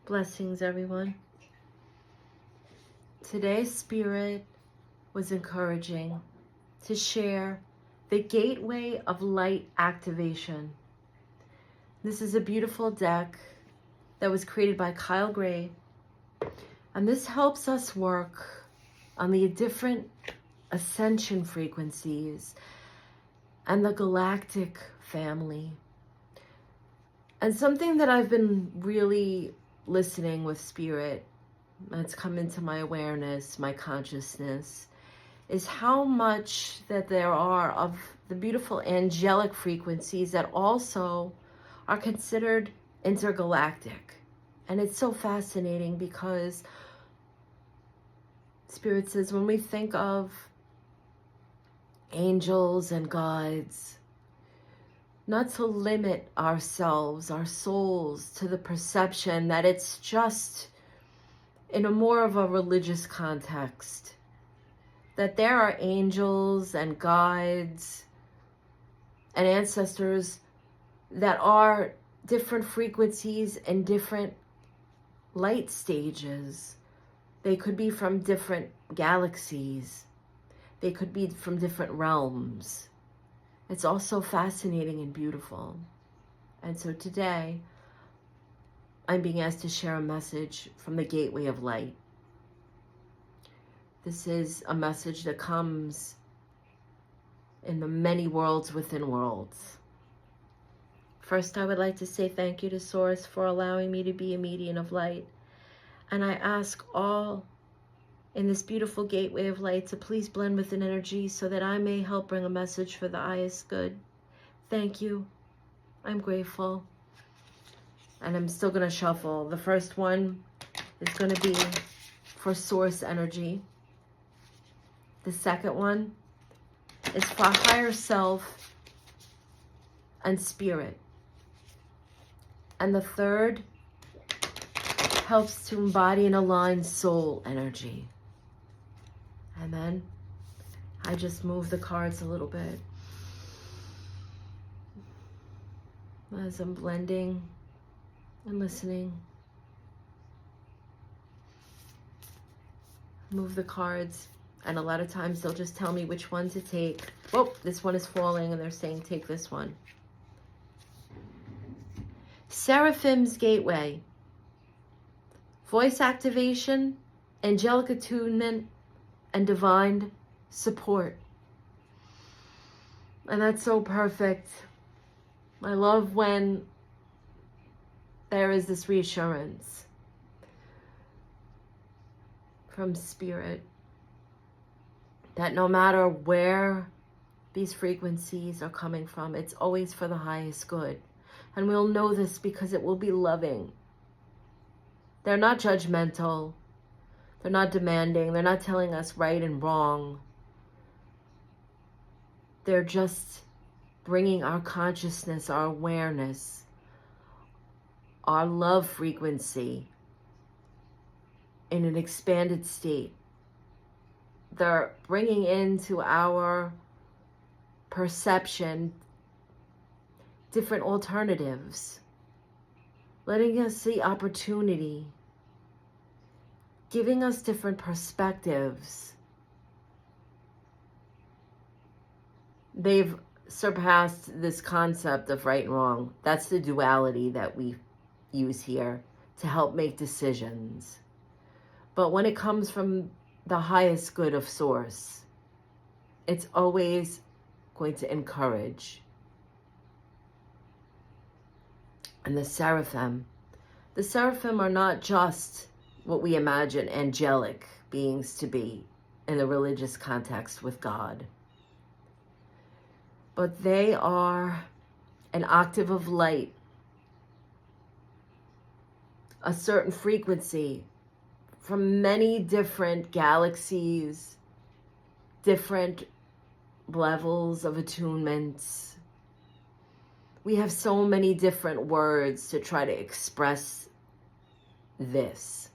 Blessings, everyone. Today's Spirit was encouraging to share the Gateway of Light activation. This is a beautiful deck that was created by Kyle Gray, and this helps us work on the different ascension frequencies and the galactic family. And something that I've been really listening with Spirit, that's come into my awareness, my consciousness, is how much that there are of the beautiful angelic frequencies that also are considered intergalactic. And it's so fascinating because Spirit says when we think of angels and guides, not to limit ourselves, our souls, to the perception that it's just in a more of a religious context, that there are angels and guides and ancestors that are different frequencies and different light stages. They could be from different galaxies. They could be from different realms. It's also fascinating and beautiful. And so today, I'm being asked to share a message from the Gateway of Light. This is a message that comes in the many worlds within worlds. First, I would like to say thank you to Source for allowing me to be a medium of light. And I ask all in this beautiful Gateway of Light to please blend with an energy so that I may help bring a message for the highest good. Thank you. I'm grateful. And I'm still going to shuffle. The first one is going to be for Source energy. The second one is for higher self and spirit. And the third helps to embody and align soul energy. And then I just move the cards a little bit as I'm blending and listening. Move the cards, and a lot of times they'll just tell me which one to take. Oh, this one is falling, and they're saying take this one. Seraphim's Gateway. Voice activation, angelic attunement, and divine support. And that's so perfect. I love when there is this reassurance from Spirit that no matter where these frequencies are coming from, it's always for the highest good. And we'll know this because it will be loving. They're not judgmental. They're not demanding. They're not telling us right and wrong. They're just bringing our consciousness, our awareness, our love frequency in an expanded state. They're bringing into our perception different alternatives, letting us see opportunity, giving us different perspectives. They've surpassed this concept of right and wrong. That's the duality that we use here to help make decisions. But when it comes from the highest good of Source, it's always going to encourage. And the Seraphim are not just what we imagine angelic beings to be in the religious context with God, but they are an octave of light, a certain frequency from many different galaxies, different levels of attunements. We have so many different words to try to express this.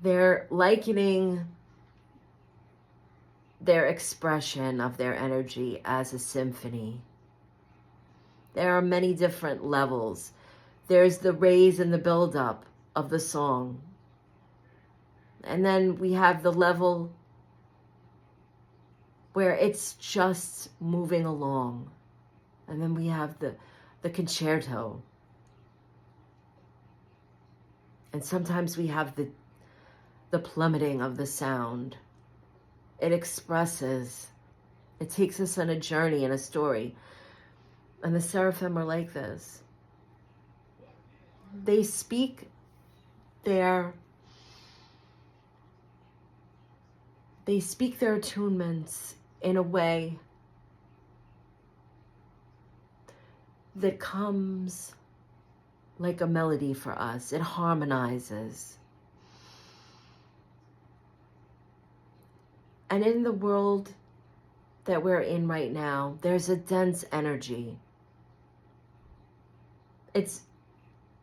They're likening their expression of their energy as a symphony. There are many different levels. There's the raise and the build-up of the song. And then we have the level where it's just moving along. And then we have the concerto. And sometimes we have the plummeting of the sound. It expresses, it takes us on a journey and a story. And the Seraphim are like this. They speak their attunements in a way that comes like a melody for us. It harmonizes. And in the world that we're in right now, there's a dense energy. It's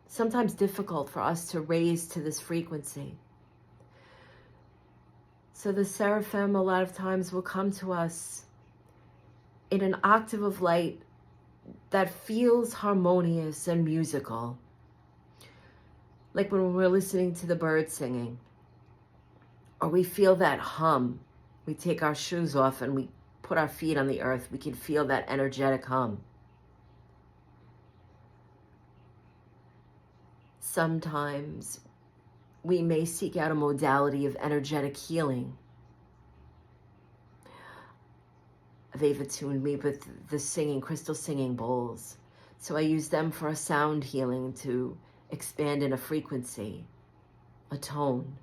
sometimes difficult for us to raise to this frequency. So the Seraphim a lot of times will come to us in an octave of light that feels harmonious and musical. Like when we're listening to the birds singing, or we feel that hum. We take our shoes off and we put our feet on the earth. We can feel that energetic hum. Sometimes we may seek out a modality of energetic healing. They've attuned me with the crystal singing bowls. So I use them for a sound healing to expand in a frequency, a tone.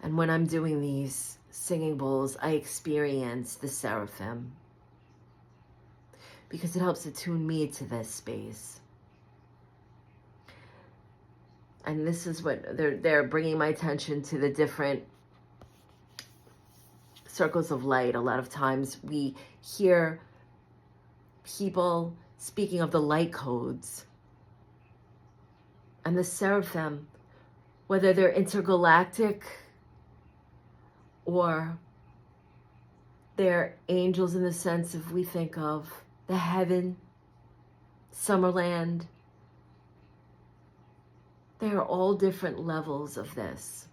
And when I'm doing these singing bowls, I experience the Seraphim because it helps attune me to this space. And this is what they're bringing my attention to, the different circles of light. A lot of times we hear people speaking of the light codes. And the Seraphim, whether they're intergalactic or they're angels in the sense of, we think of the heaven, Summerland, they are all different levels of this.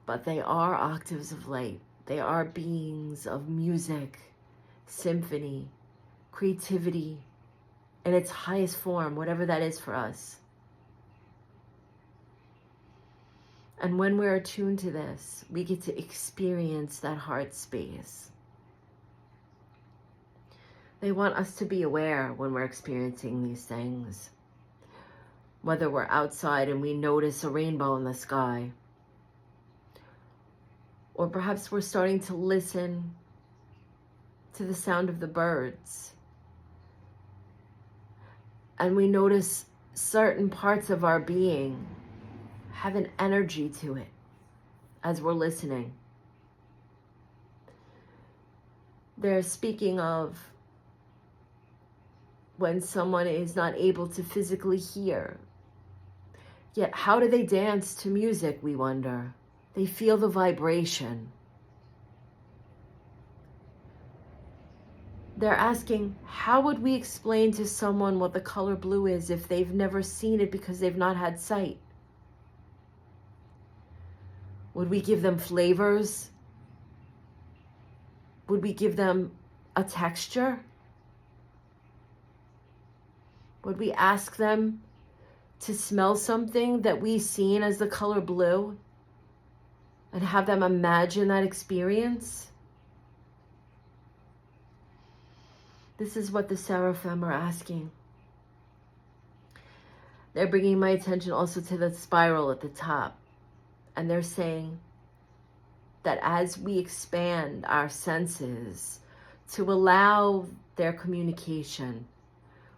But they are octaves of light. They are beings of music, symphony, creativity, in its highest form, whatever that is for us. And when we're attuned to this, we get to experience that heart space. They want us to be aware when we're experiencing these things. Whether we're outside and we notice a rainbow in the sky, or perhaps we're starting to listen to the sound of the birds, and we notice certain parts of our being have an energy to it as we're listening. They're speaking of when someone is not able to physically hear. Yet how do they dance to music, we wonder? They feel the vibration. They're asking, how would we explain to someone what the color blue is if they've never seen it because they've not had sight? Would we give them flavors? Would we give them a texture? Would we ask them to smell something that we've seen as the color blue and have them imagine that experience? This is what the Seraphim are asking. They're bringing my attention also to the spiral at the top. And they're saying that as we expand our senses to allow their communication,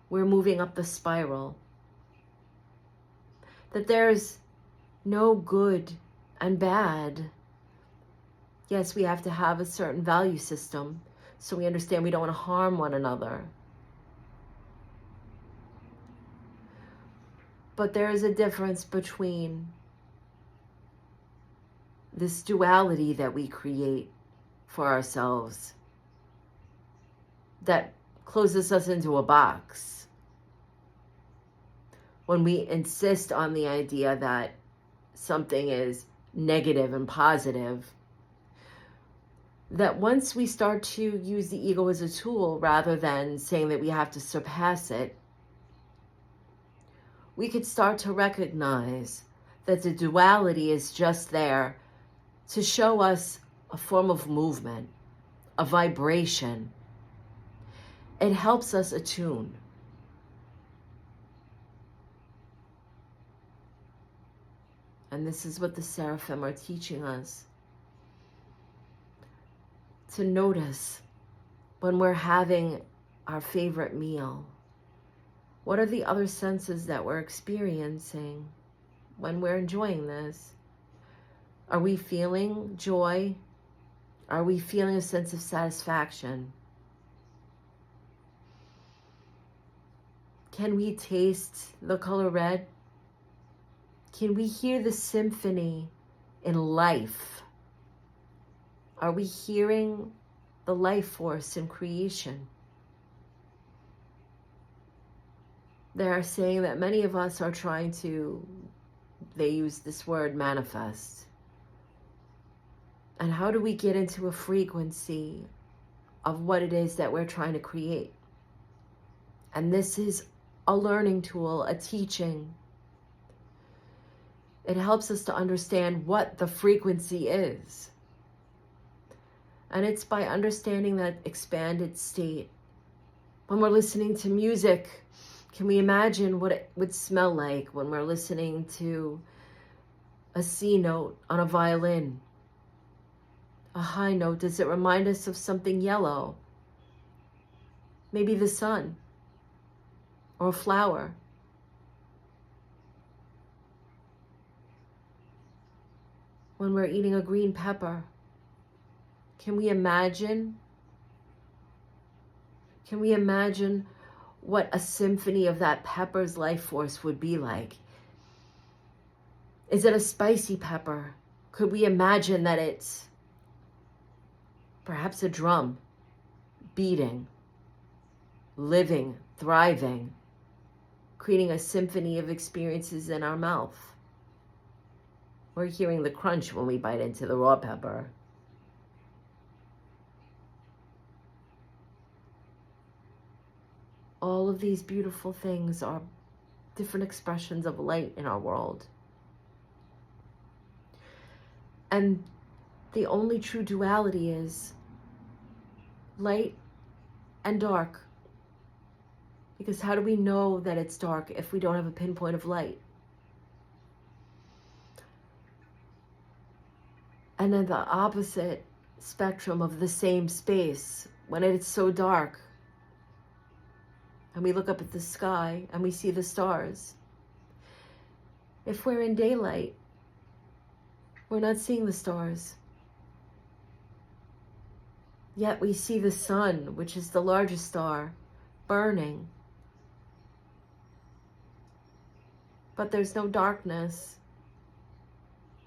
we're moving up the spiral. That there's no good and bad. Yes, we have to have a certain value system so we understand we don't want to harm one another. But there is a difference between this duality that we create for ourselves that closes us into a box. When we insist on the idea that something is negative and positive, that once we start to use the ego as a tool rather than saying that we have to surpass it, we could start to recognize that the duality is just there to show us a form of movement, a vibration. It helps us attune. And this is what the Seraphim are teaching us. To notice when we're having our favorite meal. What are the other senses that we're experiencing when we're enjoying this? Are we feeling joy? Are we feeling a sense of satisfaction? Can we taste the color red? Can we hear the symphony in life? Are we hearing the life force in creation? They are saying that many of us are trying to, they use this word, manifest. And how do we get into a frequency of what it is that we're trying to create? And this is a learning tool, a teaching. It helps us to understand what the frequency is. And it's by understanding that expanded state. When we're listening to music, can we imagine what it would smell like when we're listening to a C note on a violin? A high note, does it remind us of something yellow? Maybe the sun or a flower. When we're eating a green pepper, can we imagine what a symphony of that pepper's life force would be like? Is it a spicy pepper? Could we imagine that it's perhaps a drum beating, living, thriving, creating a symphony of experiences in our mouth? We're hearing the crunch when we bite into the raw pepper. All of these beautiful things are different expressions of light in our world. And the only true duality is light and dark. Because how do we know that it's dark if we don't have a pinpoint of light? And then the opposite spectrum of the same space, when it's so dark, and we look up at the sky and we see the stars. If we're in daylight, we're not seeing the stars. Yet we see the sun, which is the largest star, burning. But there's no darkness.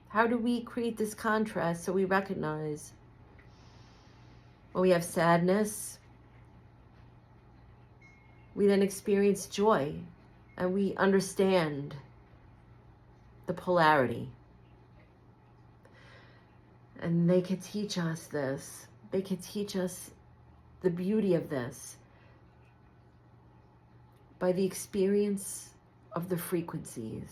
How do we create this contrast so we recognize when we have sadness, we then experience joy and we understand the polarity. And they could teach us this. They could teach us the beauty of this by the experience of the frequencies.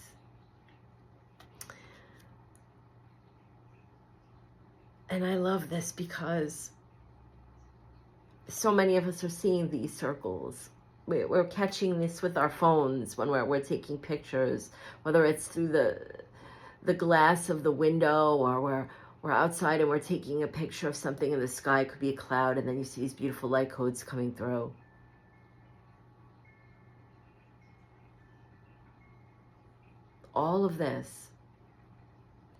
And I love this because so many of us are seeing these circles. We're catching this with our phones when we're taking pictures, whether it's through the glass of the window or we're outside and we're taking a picture of something in the sky. It could be a cloud, and then you see these beautiful light codes coming through. All of this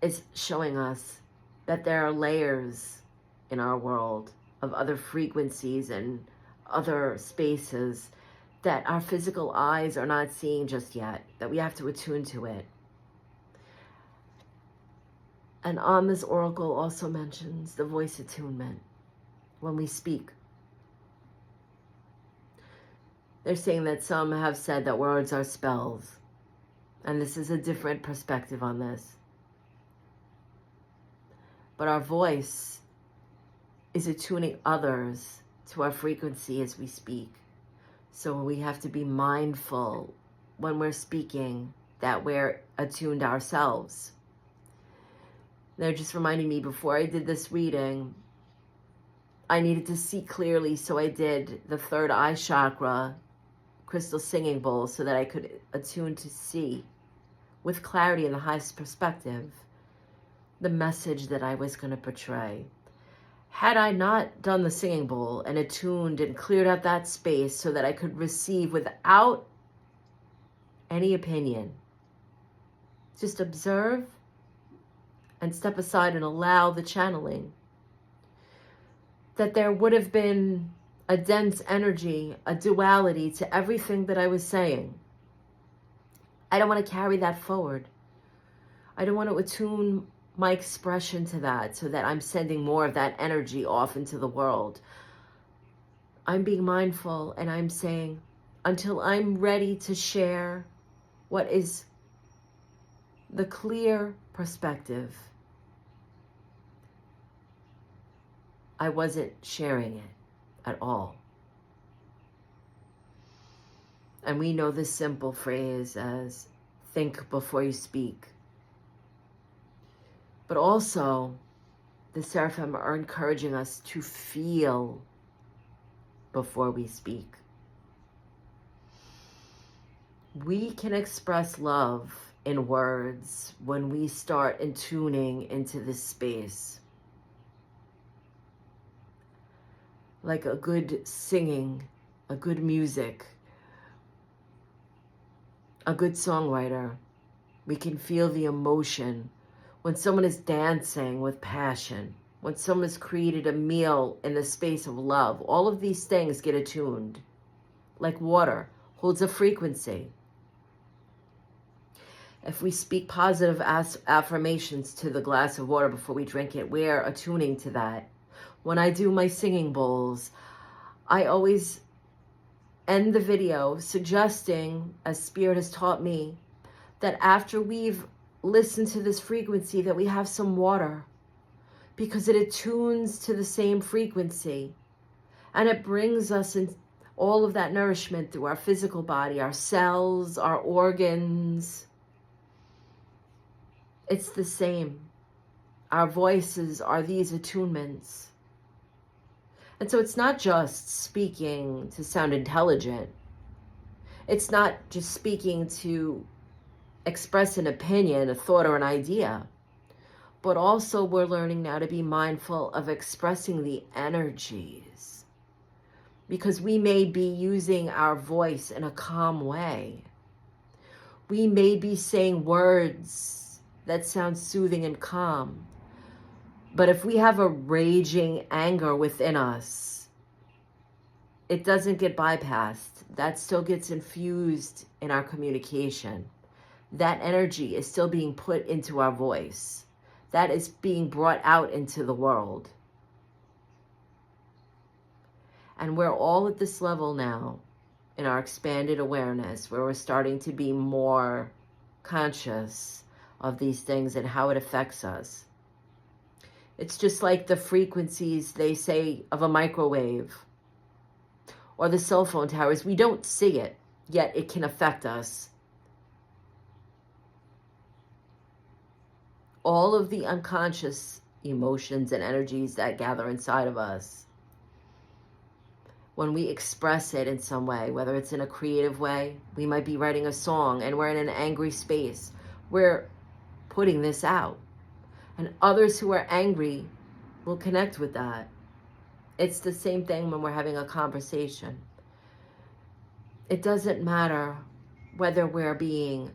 is showing us that there are layers in our world of other frequencies and other spaces that our physical eyes are not seeing just yet, that we have to attune to it. And on this oracle also mentions the voice attunement when we speak. They're saying that some have said that words are spells. And this is a different perspective on this. But our voice is attuning others to our frequency as we speak. So we have to be mindful when we're speaking that we're attuned ourselves. They're just reminding me, before I did this reading, I needed to see clearly, so I did the third eye chakra crystal singing bowl so that I could attune to see with clarity in the highest perspective the message that I was going to portray. Had I not done the singing bowl and attuned and cleared out that space so that I could receive without any opinion, just observe and step aside and allow the channeling, that there would have been a dense energy, a duality to everything that I was saying. I don't want to carry that forward. I don't want to attune my expression to that so that I'm sending more of that energy off into the world. I'm being mindful and I'm saying, until I'm ready to share what is the clear perspective, I wasn't sharing it at all. And we know this simple phrase as think before you speak. But also, the Seraphim are encouraging us to feel before we speak. We can express love in words when we start tuning into this space. Like a good singing, a good music, a good songwriter. We can feel the emotion when someone is dancing with passion, when someone has created a meal in the space of love. All of these things get attuned. Like water holds a frequency. If we speak positive affirmations to the glass of water before we drink it, we're attuning to that. When I do my singing bowls, I always end the video suggesting, as Spirit has taught me, that after we've listened to this frequency, that we have some water, because it attunes to the same frequency and it brings us in all of that nourishment through our physical body, our cells, our organs. It's the same. Our voices are these attunements. And so it's not just speaking to sound intelligent. It's not just speaking to express an opinion, a thought, or an idea. But also we're learning now to be mindful of expressing the energies. Because we may be using our voice in a calm way. We may be saying words that sound soothing and calm. But if we have a raging anger within us, it doesn't get bypassed. That still gets infused in our communication. That energy is still being put into our voice. That is being brought out into the world. And we're all at this level now in our expanded awareness where we're starting to be more conscious of these things and how it affects us. It's just like the frequencies, they say, of a microwave or the cell phone towers. We don't see it, yet it can affect us. All of the unconscious emotions and energies that gather inside of us, when we express it in some way, whether it's in a creative way, we might be writing a song and we're in an angry space. We're putting this out. And others who are angry will connect with that. It's the same thing when we're having a conversation. It doesn't matter whether we're being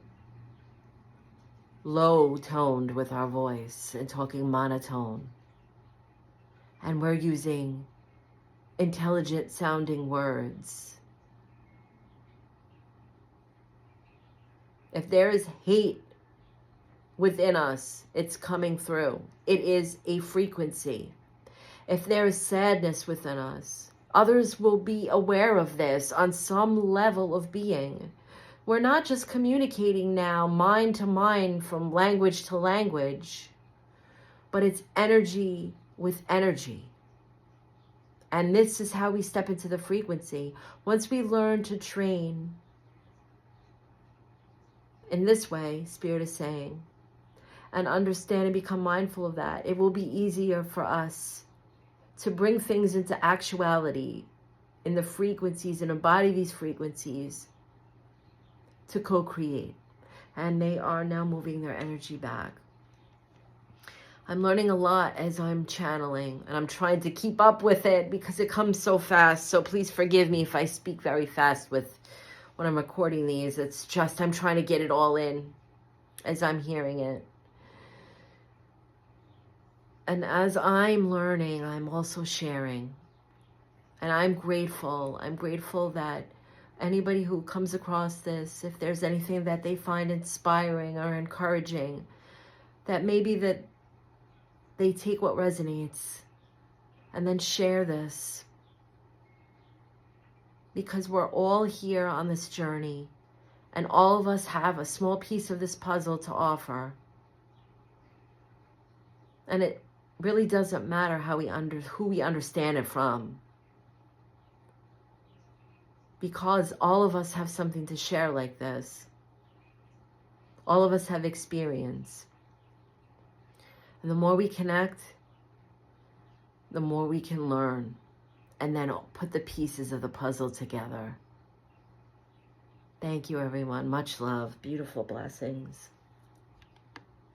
low-toned with our voice and talking monotone. And we're using intelligent-sounding words. If there is hate within us, it's coming through. It is a frequency. If there is sadness within us, Others will be aware of this on some level of being. We're not just communicating now mind to mind from language to language, but it's energy with energy. And this is how we step into the frequency. Once we learn to train in this way, Spirit is saying, and understand and become mindful of that, it will be easier for us to bring things into actuality in the frequencies and embody these frequencies to co-create. And they are now moving their energy back. I'm learning a lot as I'm channeling, and I'm trying to keep up with it because it comes so fast. So please forgive me if I speak very fast when I'm recording these. It's just I'm trying to get it all in as I'm hearing it. And as I'm learning, I'm also sharing. And I'm grateful. I'm grateful that anybody who comes across this, if there's anything that they find inspiring or encouraging, that maybe that they take what resonates and then share this. Because we're all here on this journey, and all of us have a small piece of this puzzle to offer. And it really doesn't matter who we understand it from, because all of us have something to share like this. All of us have experience. And the more we connect, the more we can learn, and then put the pieces of the puzzle together. Thank you, everyone. Much love. Beautiful blessings.